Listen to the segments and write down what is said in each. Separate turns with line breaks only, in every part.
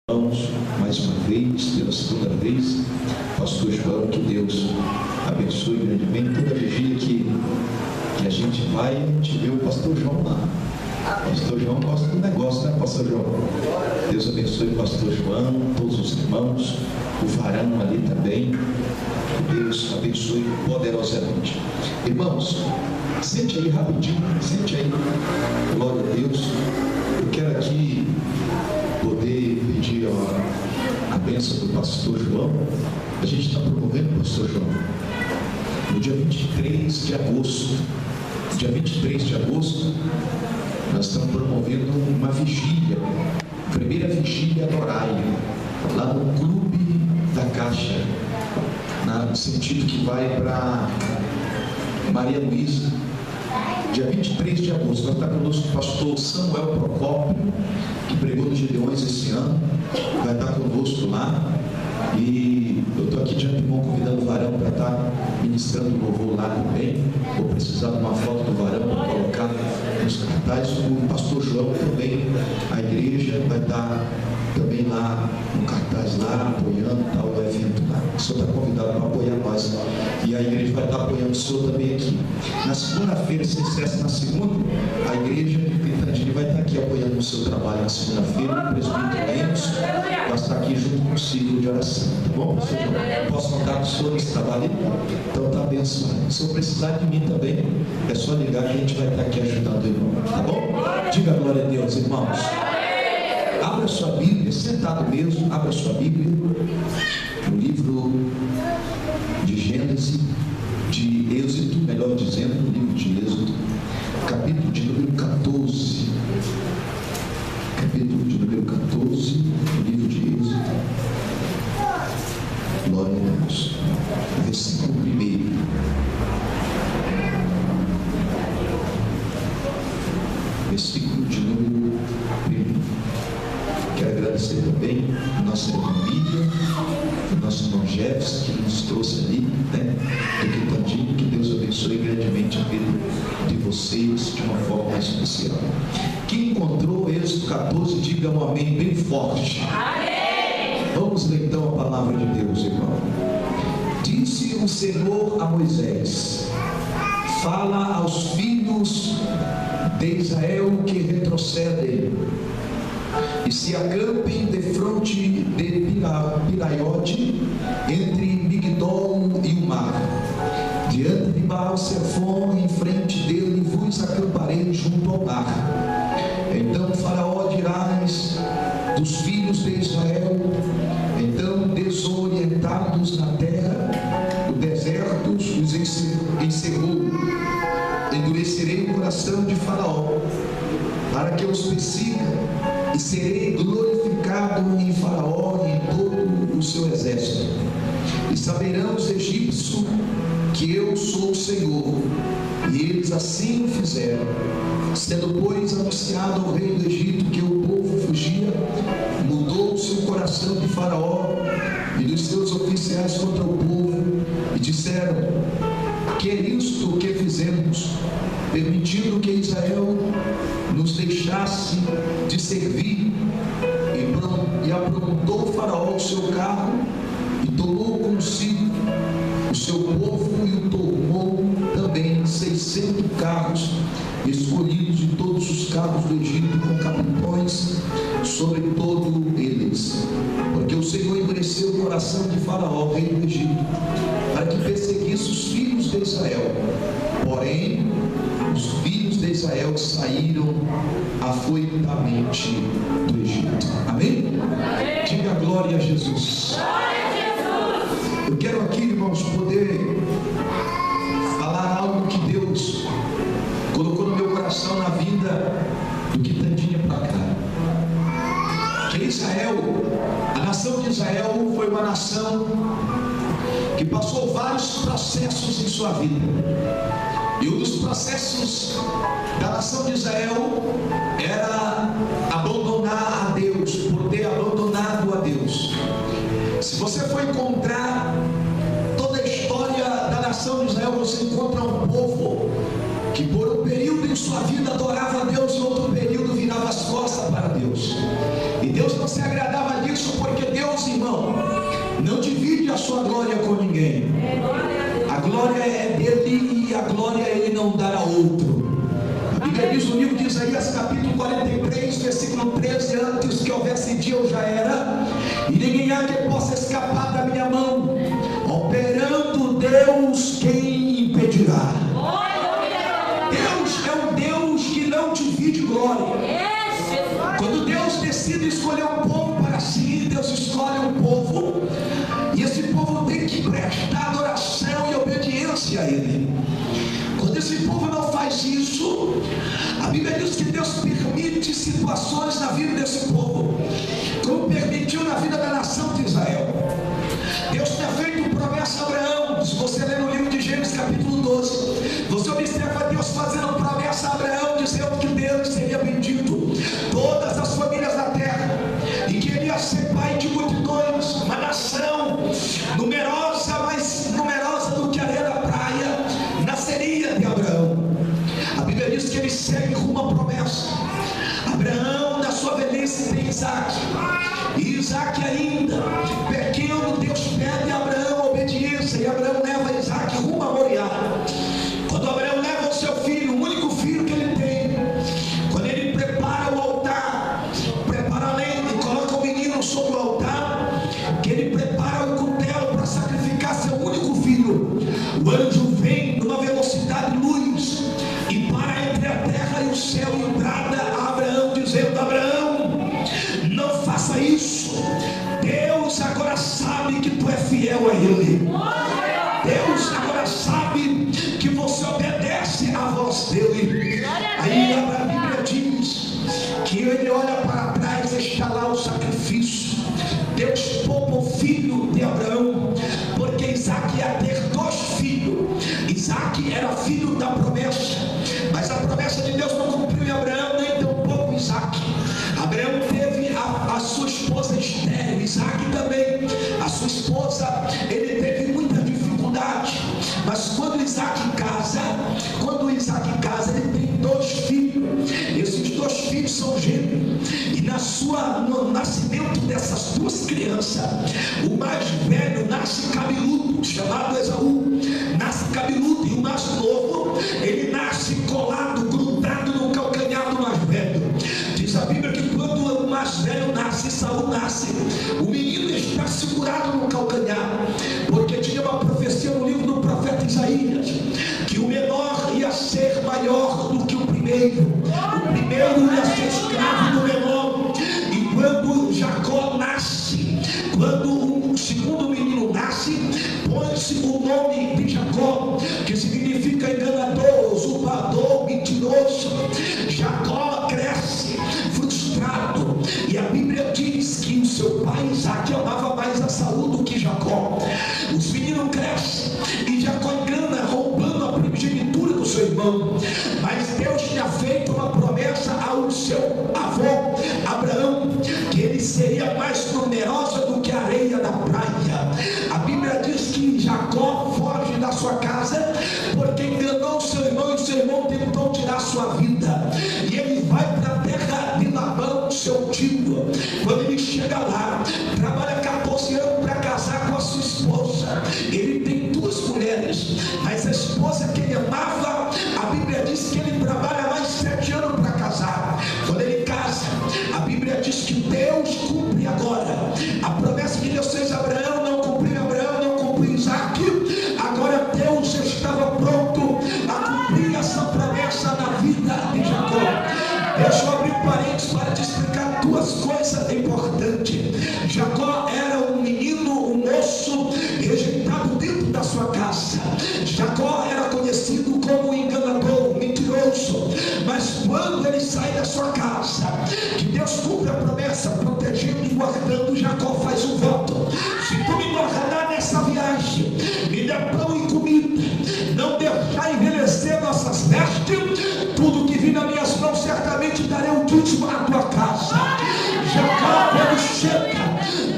Irmãos, mais uma vez, pela segunda vez, pastor João, que Deus abençoe grandemente. Toda vigília que a gente vai, a gente vê o pastor João lá. O pastor João gosta do negócio, né, pastor João? Deus abençoe o pastor João, todos os irmãos, o varão ali também. Que Deus abençoe poderosamente. Irmãos, sente aí rapidinho, sente aí. Glória a Deus. Eu quero aqui poder pedir a bênção do pastor João. A gente está promovendo o pastor João no dia 23 de agosto. Dia 23 de agosto, nós estamos promovendo uma vigília, primeira vigília Adorai, lá no Clube da Caixa, no sentido que vai para Maria Luísa. Dia 23 de agosto, vai estar conosco o pastor Samuel Procópio, que pregou nos Gideões esse ano, vai estar conosco lá. E eu estou aqui de antemão convidando o varão para estar ministrando o louvor lá também. Vou precisar de uma foto do varão para colocar nos cartazes. O pastor João também, a igreja vai estar também lá no cartaz lá, apoiando tal, o evento lá. O senhor está convidado para apoiar nós. E a igreja vai estar apoiando o senhor também aqui. Na segunda-feira, se cessa na segunda, a igreja de Pitandinho vai estar aqui apoiando o seu trabalho na segunda-feira. O presbítero Lemos vai estar aqui junto com o ciclo de oração. Tá bom, pastor João? Posso contar com o senhor nesse trabalho? Então está abençoado. Se eu precisar de mim também, é só ligar que a gente vai estar aqui ajudando o irmão. Tá bom? Diga glória a Deus, irmãos. Abra sua Bíblia, sentado mesmo, abra sua Bíblia no livro de Gênesis, de Êxodo, melhor dizendo, no livro de Êxodo, capítulo de número 14. Capítulo de número 14, no livro de Êxodo. Glória a Deus. Versículo 1. Versículo de número 1. Quero agradecer também a nossa irmã Miriam, o nosso irmão Jefferson, que nos trouxe ali, né, do Quintandinho. Que Deus abençoe grandemente a vida de vocês de uma forma especial. Quem encontrou Êxodo 14, diga um amém bem forte. Amém. Vamos ler então a palavra de Deus, irmão. Disse o Senhor a Moisés: fala aos filhos de Israel que retrocedem e se acampem defronte de Piraiote, entre Migdol e o mar. Diante de Baal-Zephon, em frente dele, vos acamparei junto ao mar. Então Faraó dirás dos filhos de Israel: então desorientados na terra, o deserto os encerrou. Endurecerei o coração de Faraó, para que os persiga, e serei glorificado em Faraó e em todo o seu exército. E saberão os egípcios que eu sou o Senhor. E eles assim o fizeram. Sendo, pois, anunciado ao rei do Egito que o povo fugia, mudou-se o coração de Faraó e dos seus oficiais contra o povo, e disseram: que é isto que fizemos, permitindo que Israel nos deixasse de servir? E aprontou Faraó o seu carro e tomou consigo o seu povo e o tomou também 600 carros escolhidos de todos os carros do Egito, com capitões sobre todo eles, porque o Senhor endureceu o coração de Faraó, rei do Egito, para que perseguisse os filhos de Israel. Porém, os filhos de Israel saíram afoitamente do Egito. Amém? Amém. Diga glória a Jesus. Glória a Jesus. Eu quero aqui, irmãos, poder falar algo que Deus colocou no meu coração na vida do Quintandinha para cá. Que Israel, a nação de Israel foi uma nação que passou vários processos em sua vida. E um dos processos da nação de Israel era abandonar a Deus, por ter abandonado a Deus. Se você for encontrar toda a história da nação de Israel, você encontra um povo que por um período em sua vida adorava a Deus e outro período virava as costas para Deus. E Deus não se agradava disso, sua glória com ninguém. A glória é dele e a glória ele não dará outro. A Bíblia diz no livro de Isaías capítulo 43, versículo 13: antes que houvesse dia eu já era, e ninguém há que possa escapar da minha mão. Operando Deus, quem impedirá? Deus é um Deus que não divide glória. Quando Deus decide escolher um povo para si, Deus escolhe um povo, e esse povo tem que prestar adoração e obediência a Ele. Quando esse povo não faz isso, a Bíblia diz que Deus permite situações na vida desse povo, como permitiu na vida da nação de Israel. Deus tinha feito promessa a Abraão. Se você ler no livro de Gênesis capítulo 12, você observa Deus fazendo promessa a Abraão, dizendo que Deus seria bendito todas as famílias da terra, e que ele ia ser pai de multidões, uma nação numerosa, mais numerosa do que a areia da praia, nasceria de Abraão. A Bíblia diz que ele segue rumo à promessa. Abraão, na sua velhice, tem Isaac, e Isaac ainda pequeno, Deus pede a Abraão obediência, e Abraão leva Isaac rumo a Moriá. Quando Abraão leva o seu filho, o único filho que ele tem, quando ele prepara o altar, prepara a lenha e coloca o menino sobre o altar, que ele prepara o cutelo para sacrificar seu único filho, o anjo vem numa velocidade luz e para entre a terra e o céu e brada a Abraão, dizendo: Abraão, não faça isso. Deus agora sabe que tu é fiel a Ele. Deus agora sabe que você obedece à voz dele. Aí a Bíblia diz que ele olha para trás e está lá o sacrifício. Deus poupa o filho de Abraão, porque Isaac ia ter 2 filhos. Isaac era filho da promessa, mas a promessa de Deus não cumpriu em Abraão, nem tampouco Isaac. Abraão teve a sua esposa estéril, Isaac também, a sua esposa, ele teve muita dificuldade, mas quando Isaac casa, ele tem 2 filhos. Esses 2 filhos são gêmeos, e no nascimento dessas 2 crianças, o mais velho nasce cabeludo, chamado Esaú, nasce cabeludo, e o mais novo, ele nasce colado, grudado no calcanhar do mais velho. Diz a Bíblia que quando o mais velho nasce, Saul nasce, o menino está segurado no calcanhar, porque tinha uma profecia no livro do profeta Isaías, que o menor ia ser maior do que o primeiro ia ser escravo do menor. E quando Jacó nasce, quando o segundo menino nasce, põe-se o nome de Jacó, que significa enganador, usurpador, mentiroso. Jacó cresce frustrado, e a Bíblia diz que o seu pai Isaac amava mais a Saul do que Jacó. Os meninos crescem e Jacó engana, roubando a primogenitura do seu irmão. Mas Deus tinha feito uma promessa ao seu avô Abraão, que ele seria mais numerosa do que a areia da praia. A Bíblia diz que Jacó foge da sua casa porque enganou seu irmão, e o seu irmão tentou tirar sua vida, e ele vai para a terra de Labão, seu tio. Quando ele chega lá, trabalha 14 anos para casar com a sua esposa. Ele tem 2 mulheres, mas a esposa que ele amava, a Bíblia diz que ele trabalha mais 7 anos para casar. Quando ele casa, a Bíblia diz que Deus cumpre agora a promessa que Deus fez a Abraão. Não cumpriu Abraão, não cumpriu Isaac. Agora Deus estava pronto a cumprir essa promessa na vida de Jacó. Deixa eu abrir parênteses para te explicar 2 coisas importantes. Jacó era um menino, um moço rejeitado dentro da sua casa. Jacó era conhecido como enganador, mentiroso. Mas quando ele sai da sua casa, que Deus cumpre a promessa, protegendo e guardando, Jacó faz um voto: se tu me guardar nessa viagem, me der pão e comida, não deixar envelhecer nossas vestes, tudo que vir nas minhas mãos certamente darei o dízimo à tua casa. Jacó, quando chega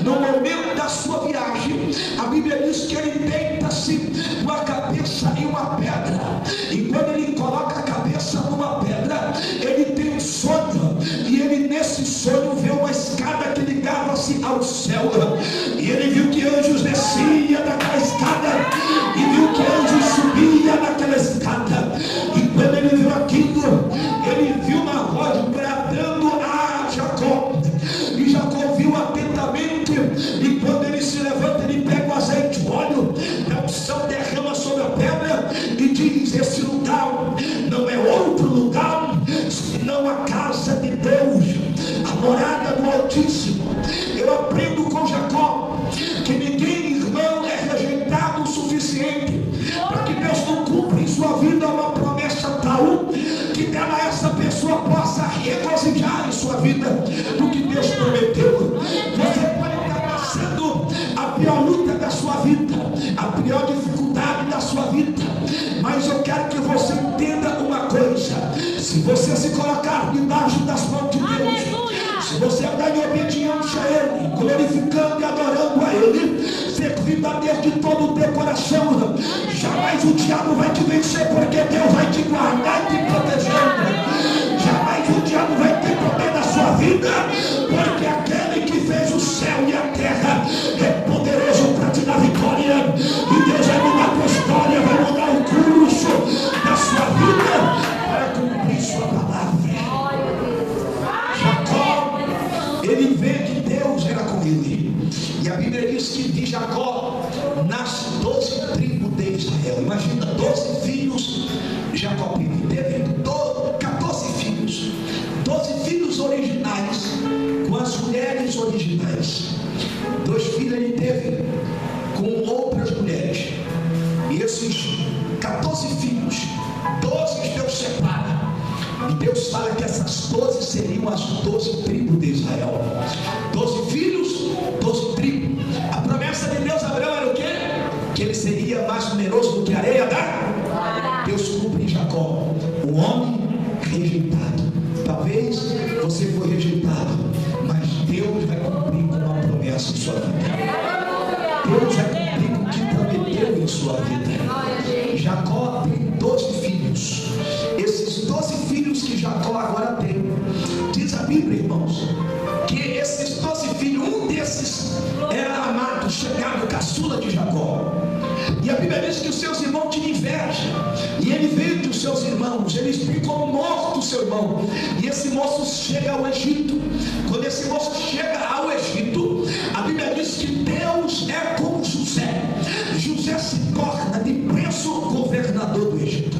no momento da sua viagem, a Bíblia diz que ele deita-se com a cabeça em uma pedra, e quando ele coloca a cabeça numa pedra, ele tem um sonho, e ele nesse sonho vê uma escada que ligava-se ao céu, e ele viu que anjos desciam da daquela escada. E quando ele viu aquilo, ele viu uma voz bradando a Jacó. E Jacó viu atentamente. E quando ele se levanta, ele pega o azeite, o óleo, a unção derrama sobre a pedra e diz: esse lugar não é outro lugar senão a casa de Deus, a morada do Altíssimo. Eu aprendo com Jacó que ninguém, irmão, é rejeitado o suficiente para que Deus não cumpra em sua vida uma promessa tal que dela essa pessoa possa regozijar em sua vida do que Deus prometeu. Você pode estar passando a pior luta da sua vida, a pior dificuldade da sua vida, mas eu quero que você entenda uma coisa: se você se colocar debaixo das mãos de Deus, se você andar em obediência a Ele, glorificando e adorando a Ele, servindo a Deus de todo o teu coração, jamais o diabo vai te vencer, porque Deus vai te guardar e te proteger. Jamais o diabo vai ter poder na sua vida, porque aquele que fez o céu e a terra é poderoso para te dar vitória. E Deus vai mudar a tua história, vai mudar o curso da sua vida para cumprir sua palavra. Jacó, ele vê que Deus era com ele. E a Bíblia diz que de Jacó nasce 12 tribos de Israel. Imagina, 12 filhos. Jacó teve 14 filhos. 12 filhos originais com as mulheres originais. 2 filhos ele teve com outras mulheres. E esses 14 filhos, 12 Deus separa. E Deus fala que essas 12 seriam as 12 tribos de Israel. 12 filhos, 12 tribos. A promessa de Deus a Abraão era o quê? Que ele seria mais numeroso do que a areia da... Deus cumpre em Jacó, o homem rejeitado. Talvez você foi rejeitado, mas Deus vai cumprir com uma promessa em sua vida. Deus vai cumprir com o que prometeu em sua vida. Jacó tem 12 filhos. Esses 12 filhos que Jacó agora tem, diz a Bíblia, irmãos, que esses 12 filhos, um desses era amado, chegado, caçula de Jacó. E a Bíblia diz que os seus irmãos tinham inveja, e ele vende os seus irmãos, eles ficam mortos o seu irmão. E esse moço chega ao Egito. Quando esse moço chega ao Egito, a Bíblia diz que Deus é como José. José se torna de preço governador do Egito.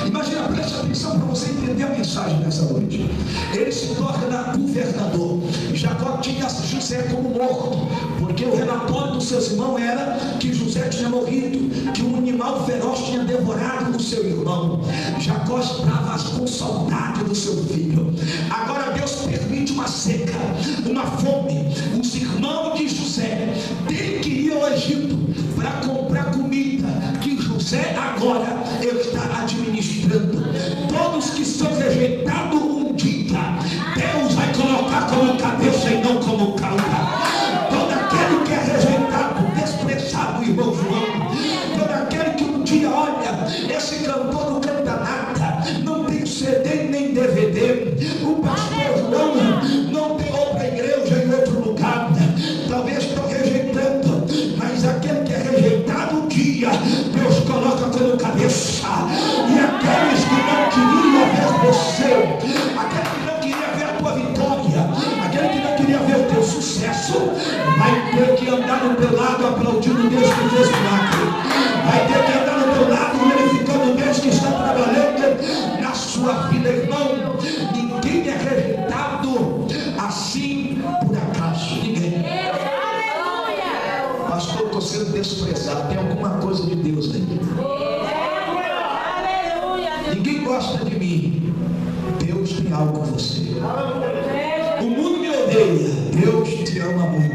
Imagina, preste atenção para você entender a mensagem nessa noite. Ele se torna governador. Jacó tinha José como morto, porque o relatório dos seus irmãos era que José tinha morrido, que um animal feroz tinha devorado o seu irmão. Jacó estava com saudade do seu filho. Agora Deus permite uma seca, uma fome. Os irmãos de José têm que ir ao Egito para comprar comida que José agora está administrando. Todos que são rejeitados um dia, Deus vai colocar como cabeça e não como cauda. Todo aquele que é rejeitado, desprezado, irmão João, todo aquele que um dia olha, esse cantor não canta nada, não tem CD nem DVD, o pastor João não tem outra igreja em outro lugar, talvez estão rejeitando, mas aquele que é rejeitado um dia, Deus coloca como cabeça. E aqueles que não queriam ver você, aquele que não queria ver a tua vitória, aquele que não queria ver o teu sucesso, vai ter que andar no teu lado aplaudindo Deus que fez milagre. Vai ter que andar no teu lado glorificando Deus que está trabalhando na sua vida, irmão. Ninguém é rejeitado assim por acaso. Ninguém. Pastor, estou sendo desprezado. Tem alguma coisa de Deus aí. Ninguém gosta de mim. Deus tem algo com você. O mundo me odeia. Deus te ama muito.